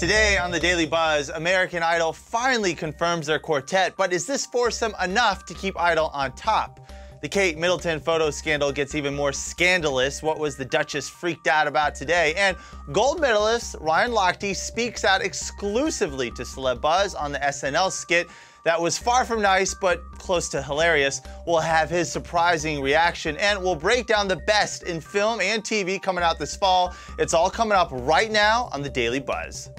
Today on the Daily Buzz, American Idol finally confirms their quartet, but is this foursome enough to keep Idol on top? The Kate Middleton photo scandal gets even more scandalous. What was the Duchess freaked out about today? And gold medalist Ryan Lochte speaks out exclusively to Celebuzz on the SNL skit that was far from nice, but close to hilarious. We'll have his surprising reaction, and we'll break down the best in film and TV coming out this fall. It's all coming up right now on the Daily Buzz.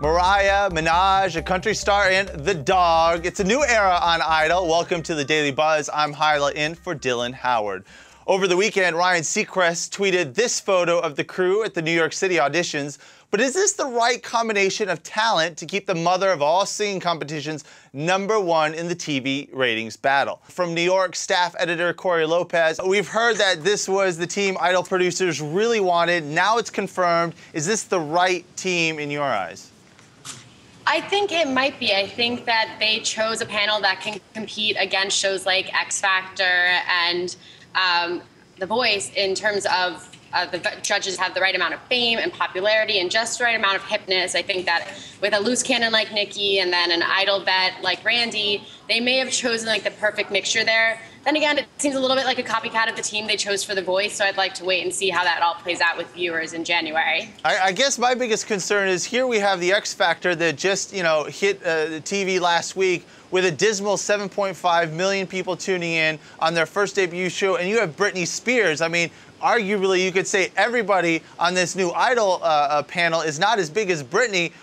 Mariah Minaj, a country star, and the dog. It's a new era on Idol. Welcome to the Daily Buzz. I'm Hyla in for Dylan Howard. Over the weekend, Ryan Seacrest tweeted this photo of the crew at the New York City auditions. But is this the right combination of talent to keep the mother of all singing competitions #1 in the TV ratings battle? From New York staff editor Corey Lopez, we've heard that this was the team Idol producers really wanted. Now it's confirmed. Is this the right team in your eyes? I think it might be. I think that they chose a panel that can compete against shows like X Factor and The Voice in terms of the judges have the right amount of fame and popularity and just the right amount of hipness. I think that with a loose cannon like Nikki and then an Idol vet like Randy, they may have chosen like the perfect mixture there. Then again, it seems a little bit like a copycat of the team they chose for The Voice, so I'd like to wait and see how that all plays out with viewers in January. I guess my biggest concern is here we have the X Factor that just, hit the TV last week with a dismal 7.5 million people tuning in on their first debut show, and you have Britney Spears. I mean, arguably, you could say everybody on this new Idol panel is not as big as Britney.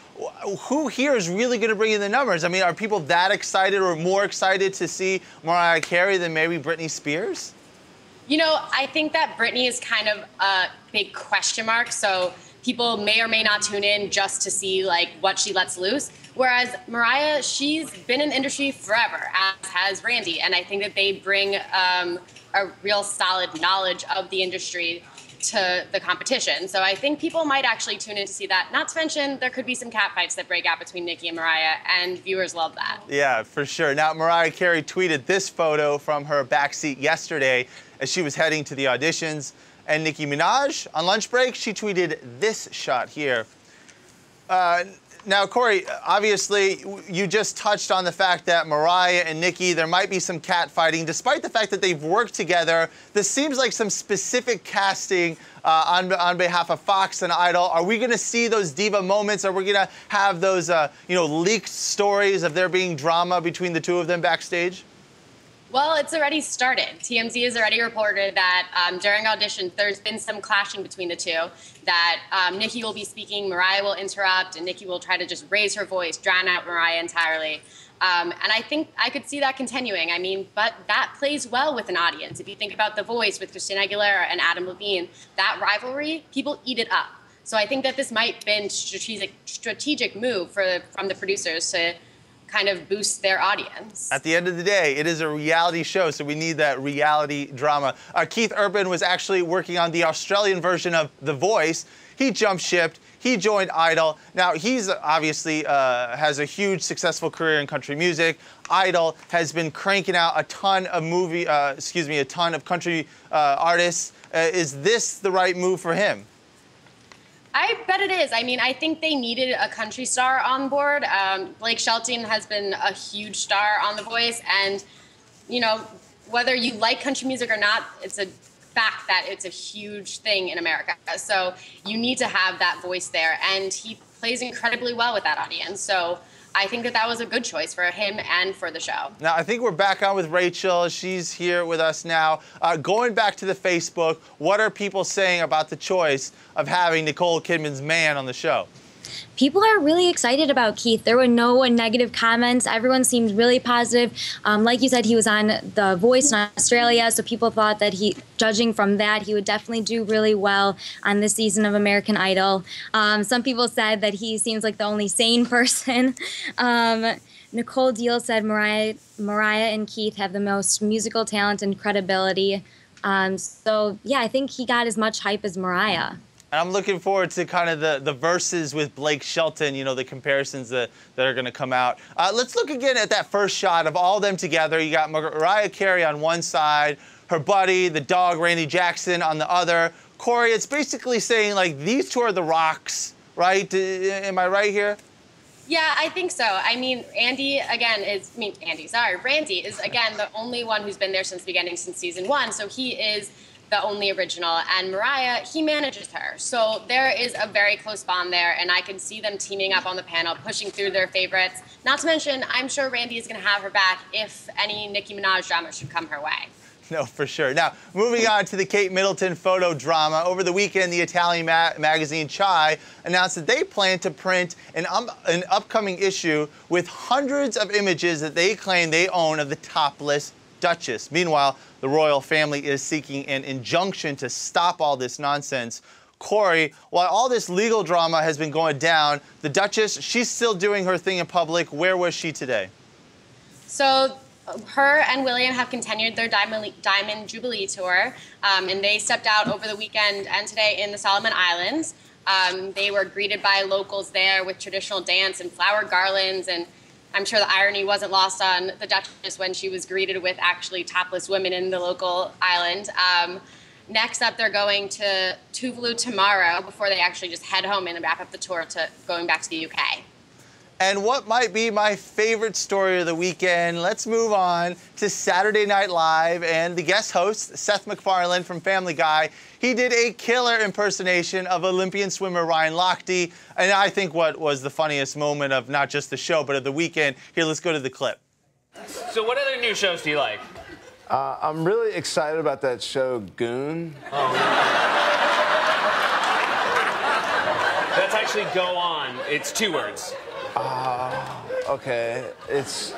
Who here is really going to bring in the numbers? I mean, are people that excited or more excited to see Mariah Carey than maybe Britney Spears? I think that Britney is kind of a big question mark, so people may or may not tune in just to see like what she lets loose. Whereas Mariah, she's been in the industry forever, as has Randy, and I think that they bring a real solid knowledge of the industry to the competition. So I think people might actually tune in to see that. Not to mention, there could be some catfights that break out between Nikki and Mariah, and viewers love that. Yeah, for sure. Now, Mariah Carey tweeted this photo from her backseat yesterday as she was heading to the auditions. And Nicki Minaj, on lunch break, she tweeted this shot here. Now, Corey, obviously, you just touched on the fact that Mariah and Nikki, there might be some catfighting. Despite the fact that they've worked together, this seems like some specific casting on behalf of Fox and Idol. Are we going to see those diva moments? Are we going to have those, leaked stories of there being drama between the two of them backstage? Well, it's already started. TMZ has already reported that during auditions, there's been some clashing between the two, that Nikki will be speaking, Mariah will interrupt, and Nikki will try to just raise her voice, drown out Mariah entirely. And I think I could see that continuing. I mean, but that plays well with an audience. If you think about The Voice with Christina Aguilera and Adam Levine, that rivalry, people eat it up. So I think that this might have been strategic move from the producers to kind of boost their audience. At the end of the day, it is a reality show, so we need that reality drama. Keith Urban was actually working on the Australian version of The Voice. He jump shipped. He joined Idol. Now, he's obviously has a huge successful career in country music. Idol has been cranking out a ton of country artists. Is this the right move for him? I bet it is. I mean, I think they needed a country star on board. Blake Shelton has been a huge star on The Voice, and, whether you like country music or not, it's a fact that it's a huge thing in America. So you need to have that voice there, and he plays incredibly well with that audience. So I think that was a good choice for him and for the show. Now, I think we're back on with Rachel. She's here with us now. Going back to the Facebook, what are people saying about the choice of having Nicole Kidman's man on the show? People are really excited about Keith. There were no negative comments. Everyone seemed really positive. Like you said, he was on The Voice in Australia, so people thought that judging from that, he would definitely do really well on this season of American Idol. Some people said that he seems like the only sane person. Nicole Deal said Mariah and Keith have the most musical talent and credibility. So, yeah, I think he got as much hype as Mariah. And I'm looking forward to kind of the verses with Blake Shelton, the comparisons that are going to come out. Let's look again at that first shot of all of them together. You got Mariah Carey on one side, her buddy, the dog, Randy Jackson, on the other. Corey, it's basically saying, like, these two are the rocks, right? Am I right here? Yeah, I think so. I mean, Randy is, again, the only one who's been there since the beginning, since season 1. So he is the only original. And Mariah, he manages her. So there is a very close bond there. And I can see them teaming up on the panel, pushing through their favorites. Not to mention, I'm sure Randy is going to have her back if any Nicki Minaj drama should come her way. No, for sure. Now, moving on to the Kate Middleton photo drama. Over the weekend, the Italian magazine Chai announced that they plan to print an upcoming issue with hundreds of images that they claim they own of the topless Duchess. Meanwhile, the royal family is seeking an injunction to stop all this nonsense. Corey, while all this legal drama has been going down, the Duchess, she's still doing her thing in public. Where was she today? So her and William have continued their Diamond Jubilee tour, and they stepped out over the weekend and today in the Solomon Islands. They were greeted by locals there with traditional dance and flower garlands, and I'm sure the irony wasn't lost on the Duchess when she was greeted with actually topless women in the local island. Next up, they're going to Tuvalu tomorrow before they actually just head home and wrap up the tour to going back to the UK. And what might be my favorite story of the weekend, let's move on to Saturday Night Live and the guest host, Seth MacFarlane from Family Guy. He did a killer impersonation of Olympian swimmer Ryan Lochte, and I think what was the funniest moment of not just the show, but of the weekend. Here, let's go to the clip. So what other new shows do you like? I'm really excited about that show, Goon. Oh. That's actually Go On. It's 2 words. Okay. It's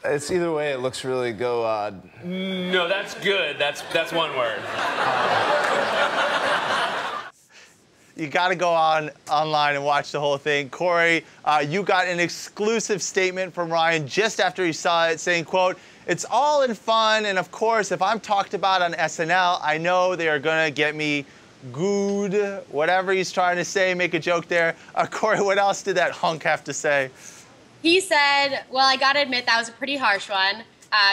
either way, it looks really go odd. No, that's good. That's 1 word. You got to go online and watch the whole thing. Corey, you got an exclusive statement from Ryan just after he saw it saying, quote, "It's all in fun, and of course, if I'm talked about on SNL, I know they are going to get me good," whatever he's trying to say, make a joke there. Corey, what else did that hunk have to say? He said, well, I gotta admit, that was a pretty harsh one.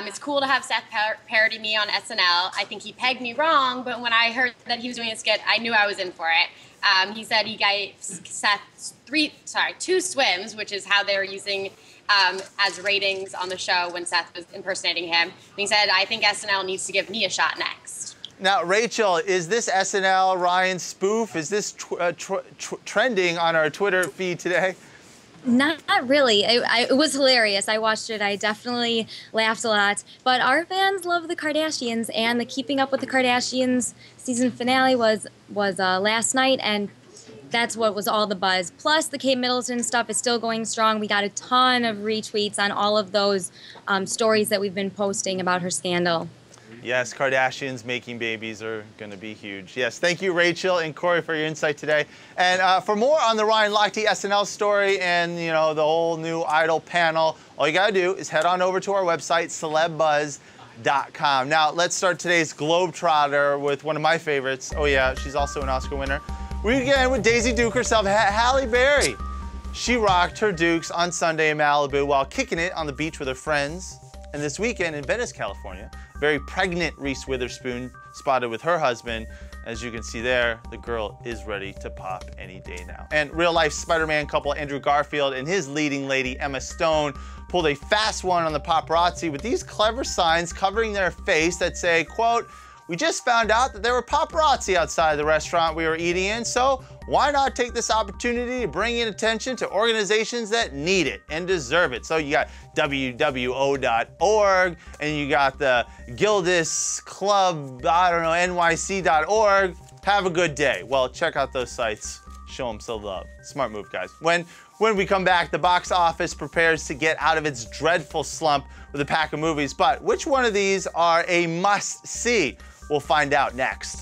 It's cool to have Seth parody me on SNL. I think he pegged me wrong, but when I heard that he was doing a skit, I knew I was in for it. He said he gave Seth 2 swims, which is how they were using as ratings on the show when Seth was impersonating him. And he said, I think SNL needs to give me a shot next. Now, Rachel, is this SNL Ryan Spoof? Is this trending on our Twitter feed today? Not really. It was hilarious. I watched it. I definitely laughed a lot. But our fans love the Kardashians, and the Keeping Up with the Kardashians season finale was last night, and that's what was all the buzz. Plus, the Kate Middleton stuff is still going strong. We got a ton of retweets on all of those stories that we've been posting about her scandal. Yes, Kardashians making babies are going to be huge. Yes, thank you, Rachel and Corey, for your insight today. And for more on the Ryan Lochte SNL story and, you know, the whole new Idol panel, all you got to do is head on over to our website, Celebuzz.com. Now, let's start today's Globetrotter with one of my favorites. Oh, yeah, she's also an Oscar winner. We begin with Daisy Duke herself, Halle Berry. She rocked her Dukes on Sunday in Malibu while kicking it on the beach with her friends. And this weekend in Venice, California, very pregnant Reese Witherspoon spotted with her husband. As you can see there, the girl is ready to pop any day now. And real-life Spider-Man couple Andrew Garfield and his leading lady Emma Stone pulled a fast one on the paparazzi with these clever signs covering their face that say, quote, "We just found out that there were paparazzi outside the restaurant we were eating in, so why not take this opportunity to bring in attention to organizations that need it and deserve it?" So you got WWO.org, and you got the Gildas Club, I don't know, NYC.org. Have a good day. Well, check out those sites. Show them some love. Smart move, guys. When we come back, the box office prepares to get out of its dreadful slump with a pack of movies, but which one of these are a must-see? We'll find out next.